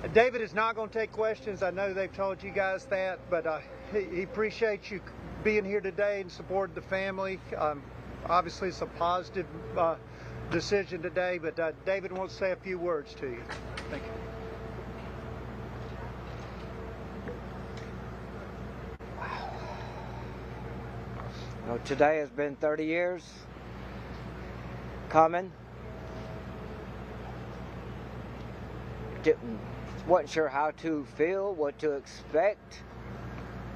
David is not going to take questions. I know they've told you guys that, but he appreciates you being here today and supporting the family. Obviously, it's a positive decision today, but David wants to say a few words to you. Thank you. Wow. Today has been 30 years coming. Wasn't sure how to feel, what to expect.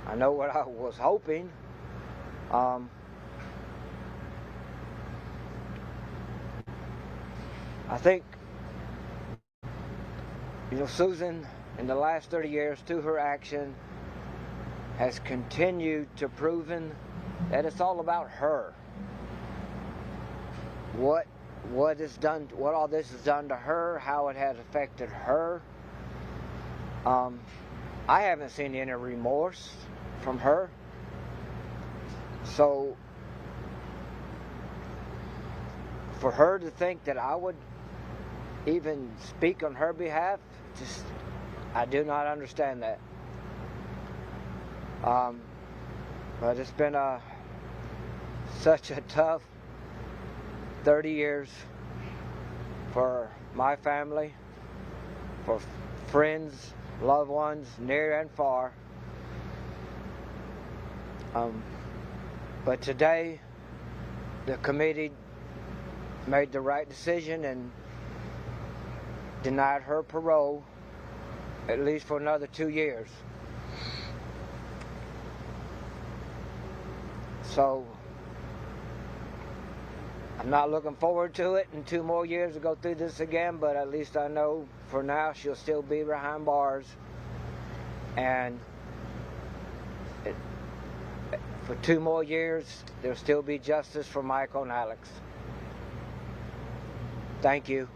I know what I was hoping. I think, Susan, in the last 30 years, through her action, has continued to proven that it's all about her. What all this has done to her, how it has affected her. I haven't seen any remorse from her. So for her to think that I would even speak on her behalf, I do not understand that. But it's been such a tough 30 years for my family, for friends, loved ones, near and far. But today, the committee made the right decision and denied her parole, at least for another 2 years. So, I'm not looking forward to it in 2 more years to go through this again, but at least I know for now she'll still be behind bars. And for 2 more years, there'll still be justice for Michael and Alex. Thank you.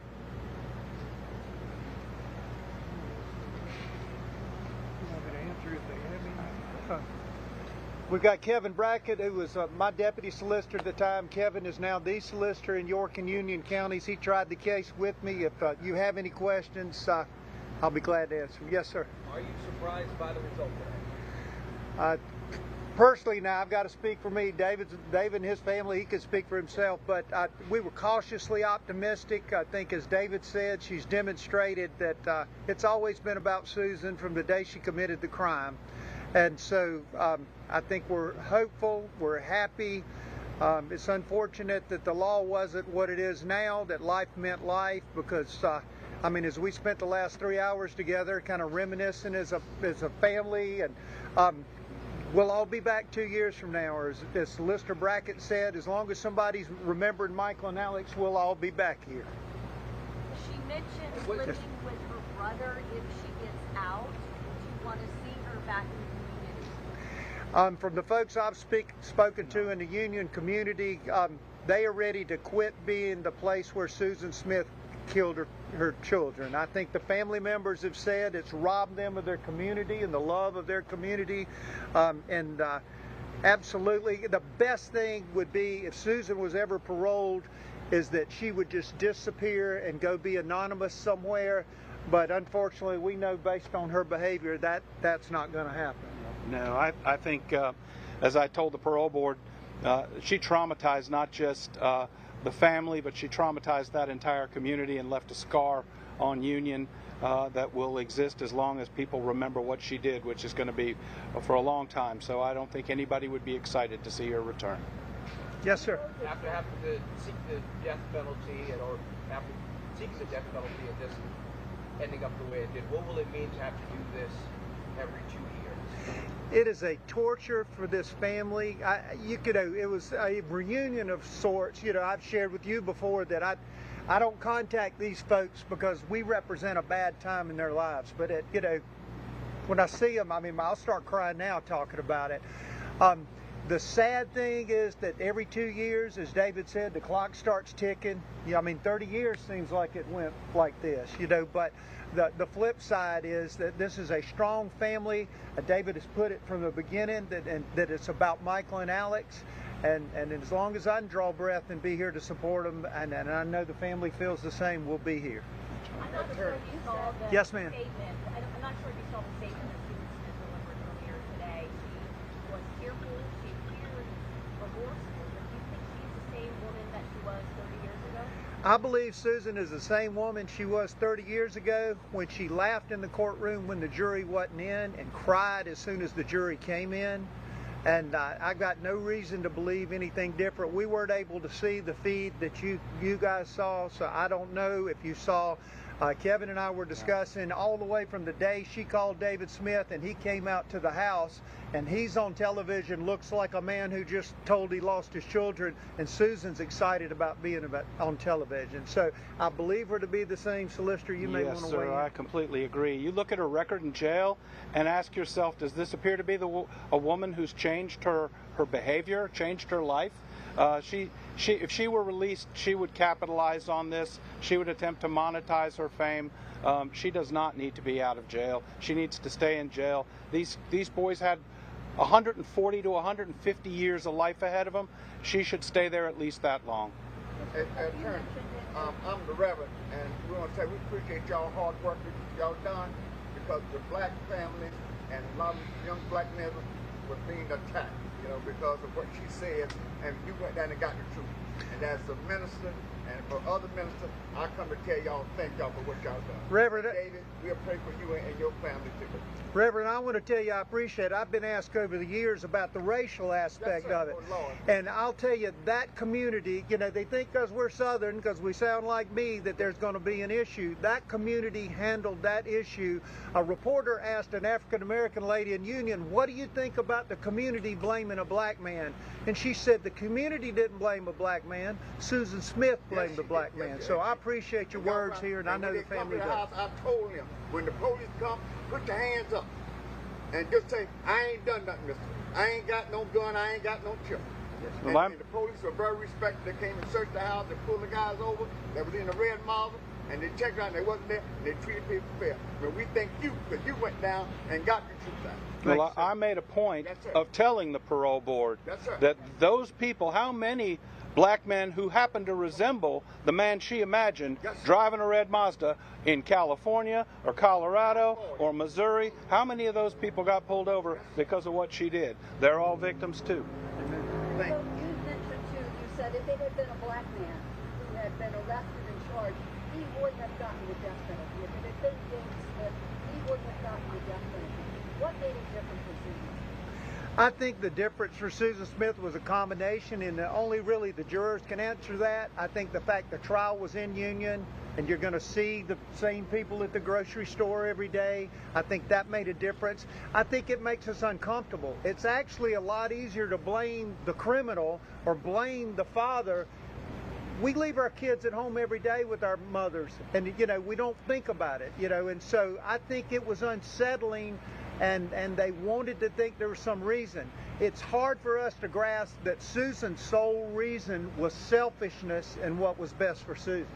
We've got Kevin Brackett, who was my deputy solicitor at the time. Kevin is now the solicitor in York and Union counties. He tried the case with me. If you have any questions, I'll be glad to answer them. Yes, sir. Are you surprised by the result today? Personally, now I've got to speak for me. David and his family, he can speak for himself, but we were cautiously optimistic. I think, as David said, she's demonstrated that it's always been about Susan from the day she committed the crime. And so I think we're hopeful, we're happy. It's unfortunate that the law wasn't what it is now, that life meant life, because as we spent the last 3 hours together kind of reminiscing as a family, and we'll all be back 2 years from now, or as Solicitor Brackett said, as long as somebody's remembering Michael and Alex, we'll all be back here. She mentioned living with her brother if she gets out. Do you want to see her back in the community? From the folks I've spoken to in the Union community, they are ready to quit being the place where Susan Smith killed her children. I think the family members have said it's robbed them of their community and the love of their community. Absolutely, the best thing would be, if Susan was ever paroled, is that she would just disappear and go be anonymous somewhere. But unfortunately, we know based on her behavior that that's not going to happen. No, I think, as I told the parole board, she traumatized not just the family, but she traumatized that entire community and left a scar on Union that will exist as long as people remember what she did, which is going to be for a long time. So I don't think anybody would be excited to see her return. Yes, sir. After having to seek the death penalty, or after seeking the death penalty and this ending up the way it did, what will it mean to have to do this every 2 years? It is a torture for this family. It was a reunion of sorts. I've shared with you before that I don't contact these folks because we represent a bad time in their lives. But when I see them, I'll start crying now talking about it. The sad thing is that every 2 years, as David said, the clock starts ticking. 30 years seems like it went like this, but the flip side is that this is a strong family. David has put it from the beginning that it's about Michael and Alex. And as long as I can draw breath and be here to support them, and I know the family feels the same, we'll be here. I'm not sure if you saw the Yes, ma'am. statement. I'm not sure if you saw the statement that Susan Smith delivered earlier today. She was tearful. She appeared remorseful. But do you think she's the same woman that she was 30 years ago? I believe Susan is the same woman she was 30 years ago when she laughed in the courtroom when the jury wasn't in and cried as soon as the jury came in. And I got no reason to believe anything different. We weren't able to see the feed that you guys saw, so I don't know if you saw. Kevin and I were discussing all the way from the day she called David Smith and he came out to the house and he's on television, looks like a man who just told he lost his children, and Susan's excited about being on television. So I believe her to be the same. Solicitor, you may want to weigh in. Yes, sir, I completely agree. You look at her record in jail and ask yourself, does this appear to be a woman who's changed her behavior, changed her life? If she were released, she would capitalize on this. She would attempt to monetize her fame. She does not need to be out of jail. She needs to stay in jail. These boys had 140 to 150 years of life ahead of them. She should stay there at least that long. Attorney, I'm the Reverend, and we want to say we appreciate y'all hard work that y'all done, because the black families and a lot of young black men were being attacked, because of what she said, and you went down and got the truth. And as a minister, and for other ministers, I come to tell y'all, thank y'all for what y'all done. Reverend, David, we'll pray for you and your family too. Reverend, I want to tell you I appreciate it. I've been asked over the years about the racial aspect of it. Oh, Lord. And I'll tell you, that community, they think because we're Southern, because we sound like me, that there's going to be an issue. That community handled that issue. A reporter asked an African-American lady in Union, what do you think about the community blaming a black man? And she said the community didn't blame a black man. Susan Smith blamed the black man. So I appreciate your words here, and I know the family does. I told him, when the police come, put your hands up and just say, I ain't done nothing, mister. I ain't got no gun, I ain't got no children. And the police were very respectful. They came and searched the house, they pulled the guys over that was in the red Mazda, and they checked out and they wasn't there, and they treated people fair. But we thank you, because you went down and got the truth out. Well, I made a point of telling the parole board that those people, how many black men who happen to resemble the man she imagined driving a red Mazda in California or Colorado or Missouri, how many of those people got pulled over because of what she did? They're all victims too. So you mentioned too, you said if it had been a black man who had been arrested and charged, he wouldn't have gotten the death penalty. If it had been David Smith, he wouldn't have gotten the death penalty. What made it different for Susan? I think the difference for Susan Smith was a combination, and only really the jurors can answer that. I think the fact the trial was in Union, and you're going to see the same people at the grocery store every day, I think that made a difference. I think it makes us uncomfortable. It's actually a lot easier to blame the criminal or blame the father. We leave our kids at home every day with our mothers, and we don't think about it, and so I think it was unsettling, and they wanted to think there was some reason. It's hard for us to grasp that Susan's sole reason was selfishness and what was best for Susan.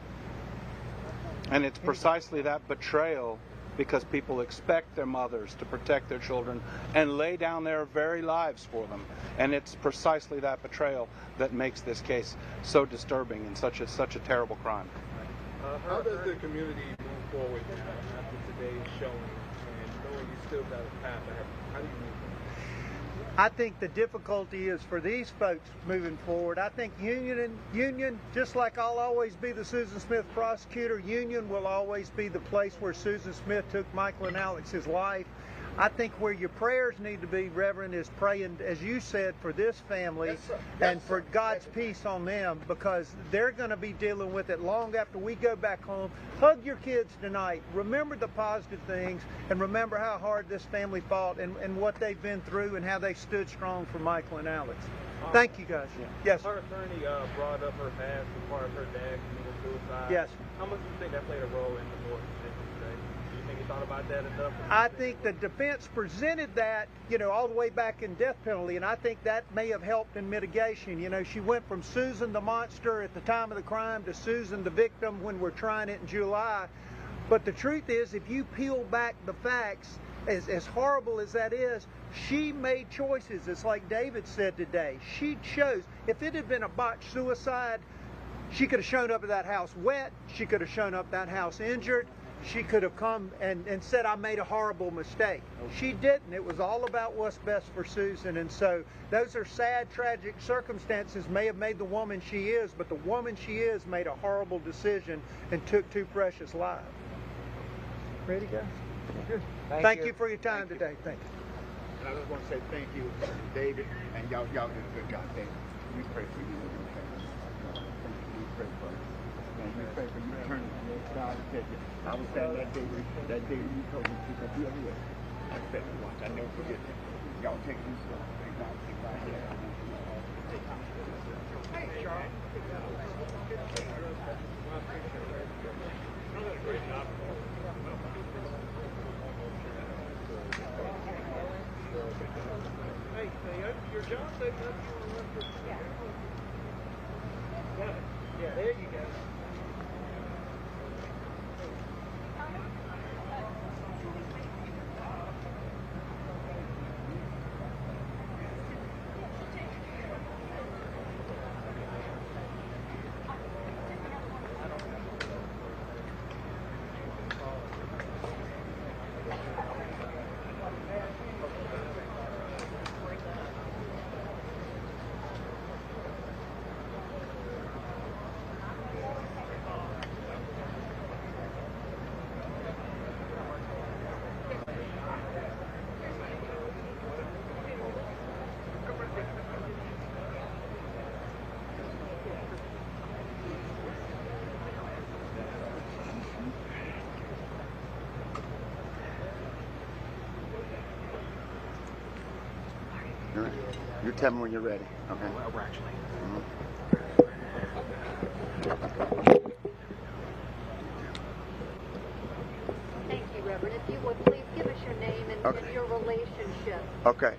And it's precisely that betrayal, because people expect their mothers to protect their children and lay down their very lives for them. And it's precisely that betrayal that makes this case so disturbing and such a terrible crime. How does the community move forward now after today's showing, and knowing you still got a path ahead? How do you move forward? I think the difficulty is for these folks moving forward. I think Union, just like I'll always be the Susan Smith prosecutor, Union will always be the place where Susan Smith took Michael and Alex's life. I think where your prayers need to be, Reverend, is praying, as you said, for this family and for God's peace on them, because they're going to be dealing with it long after we go back home. Hug your kids tonight. Remember the positive things, and remember how hard this family fought and what they've been through and how they stood strong for Michael and Alex. Thank you, guys. Yes. Her attorney brought up her past as far as her dad committing suicide. Yes. How much do you think that played a role in the court decision today? Do you think you thought about that enough? I think the defense presented that, all the way back in death penalty, and I think that may have helped in mitigation. She went from Susan the monster at the time of the crime to Susan the victim when we're trying it in July. But the truth is, if you peel back the facts, as horrible as that is, she made choices. It's like David said today. She chose. If it had been a botched suicide, She could have shown up at that house wet. She could have shown up at that house injured. She could have come and said, I made a horrible mistake. She didn't. It was all about what's best for Susan. And so those are sad, tragic circumstances, may have made the woman she is, but the woman she is made a horrible decision and took 2 precious lives. Ready, guys? Good. Thank you for your time today. Thank you. And I just want to say thank you, David, and y'all did a good job, David. We pray for you. We pray for you. And we pray for you turning God to take it. I was saying that day you told me to go be over here. I said, watch, I never forget that. Y'all take these stuff. Thank God, take right here. Hey, Charles. Great job. Hey, your job taken up, you want to Yeah, there you go. You tell me when you're ready, okay? Well, we're actually. Thank you, Reverend. If you would please give us your name and your relationship to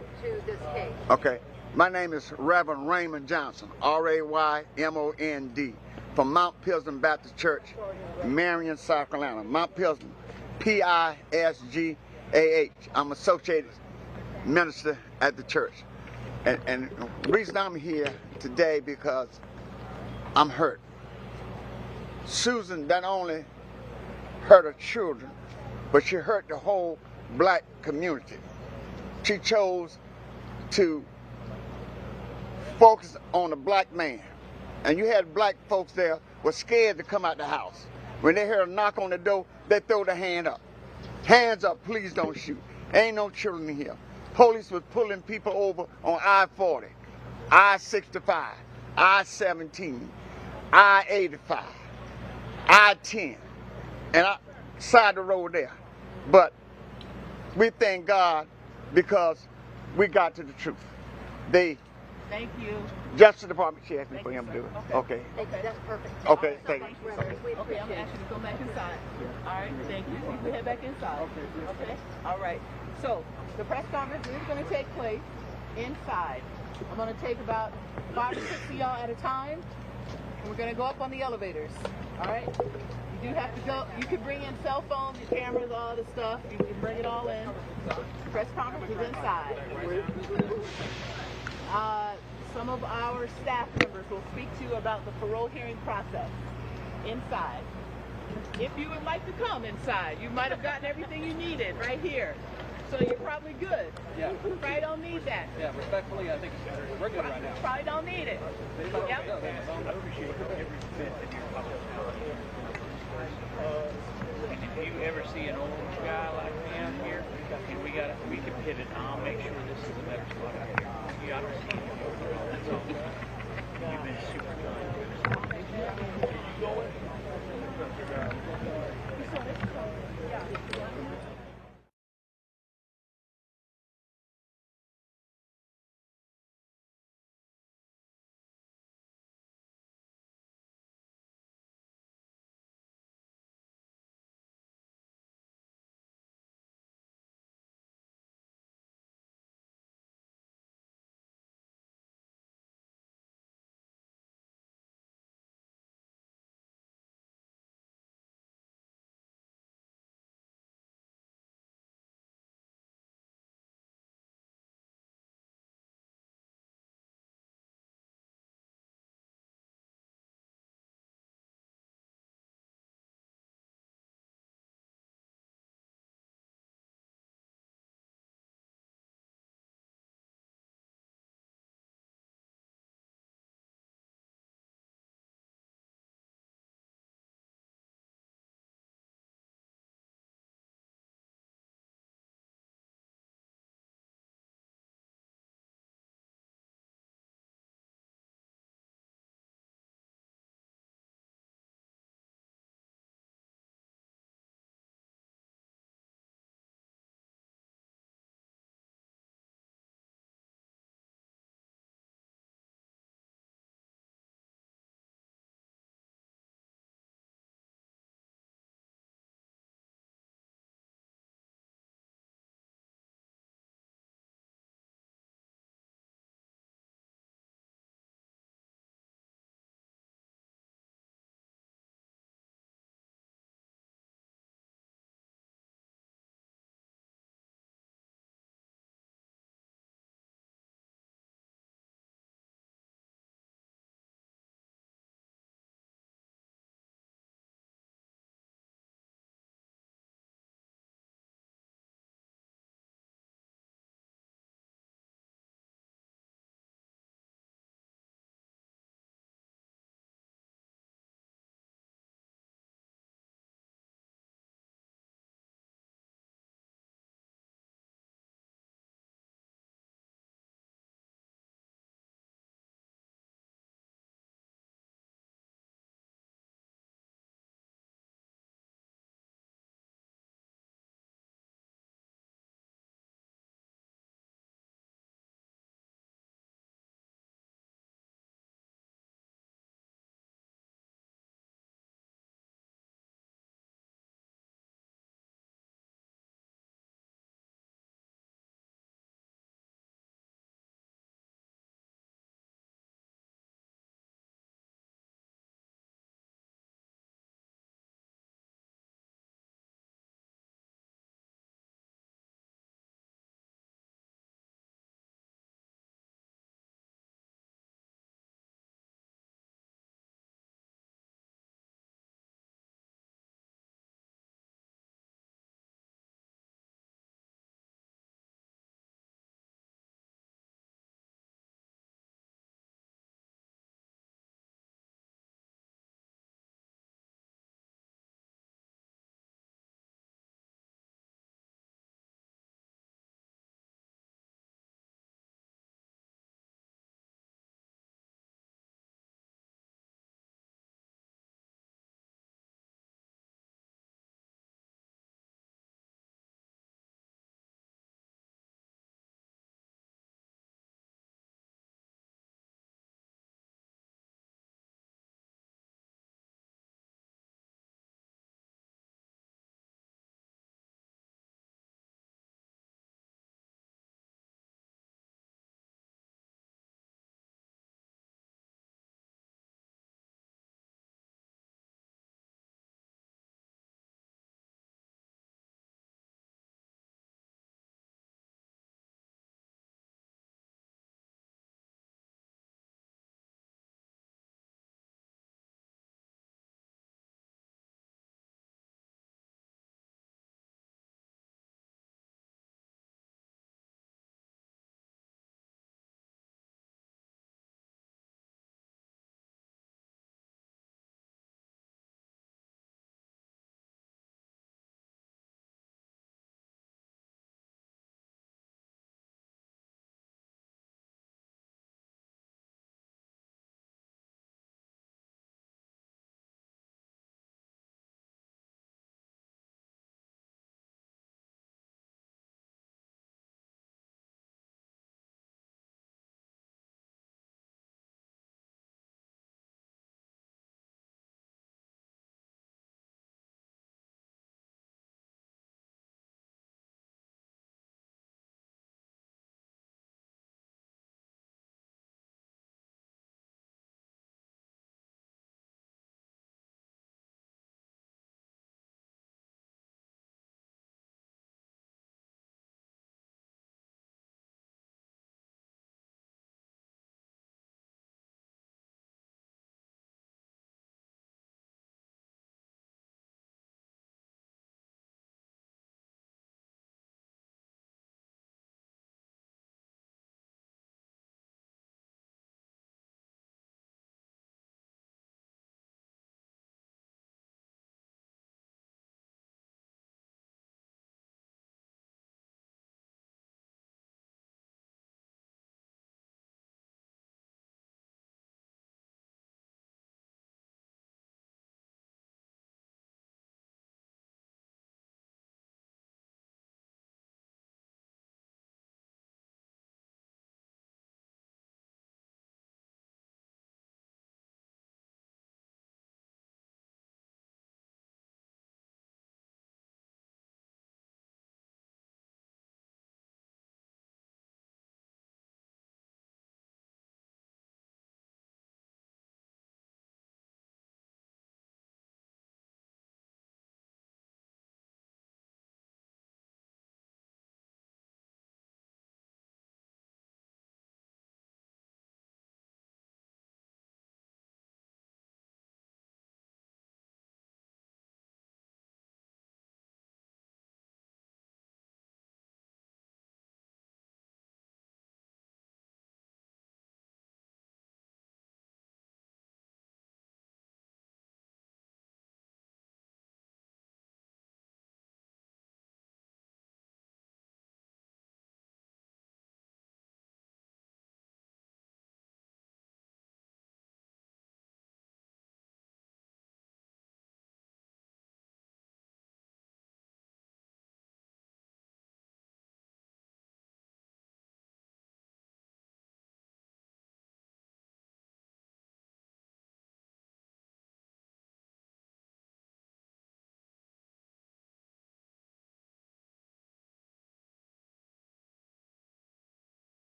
this case. Okay. My name is Reverend Raymond Johnson, R-A-Y-M-O-N-D, from Mount Pisgah Baptist Church, Marion, South Carolina. Mount Pisgah, P-I-S-G-A-H. I'm associated minister at the church. And the reason I'm here today because I'm hurt. Susan not only hurt her children, but she hurt the whole black community. She chose to focus on the black man. And you had black folks there were scared to come out the house. When they heard a knock on the door, they throw their hand up. Hands up, please don't shoot. Ain't no children in here. Police was pulling people over on I-40, I-65, I-17, I-85, I-10, and outside the road there. But we thank God because we got to the truth. Thank you. Justice Department, she asked me for him to do it. Okay. That's perfect. Okay, thank you. Reverend, we Okay, I'm appreciate asking you to go back inside. All right, thank you. You can head back inside. Okay. All right. So the press conference is going to take place inside. I'm going to take about 5 or 6 of y'all at a time. And we're going to go up on the elevators. All right. You do have to go. You can bring in cell phones, your cameras, all the stuff. You can bring it all in. The press conference is inside. Some of our staff members will speak to you about the parole hearing process inside. If you would like to come inside, you might have gotten everything you needed right here. So you're probably good. Yeah. You probably don't need that. Yeah, respectfully, I think we're good right now. Probably don't need it. Yep. I appreciate every bit of your hospitality. And if you ever see an old guy like him here, and we can hit it, I'll make sure this is a better spot out here. You ought to see it. That's all. You've been super kind.